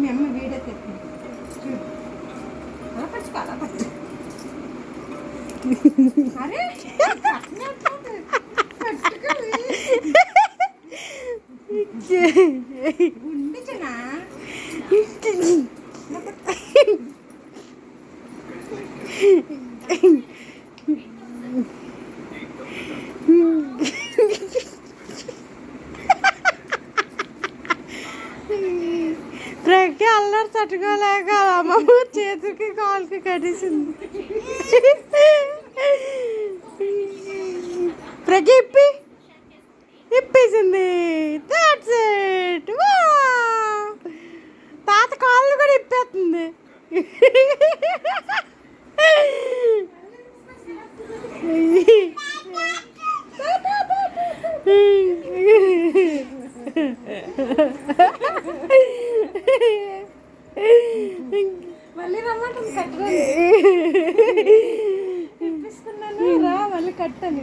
మీ అమ్మ వీడియో తెచ్చింది చూడు అలా పట్టుకో అలా పట్టు అరే ఉండిచనా ప్రజ్ఞ అల్లరి తట్టుకోలేక అమ్మమ్మ చేతికి కాలుకి కట్టేసింది. ప్రజ్ఞ ఇప్పేసింది. That's it. తాత కాళ్ళు కూడా ఇప్పేస్తుంది. మళ్ళీ రమ్మంటుంది కట్టడానికి రా మళ్ళీ కట్టని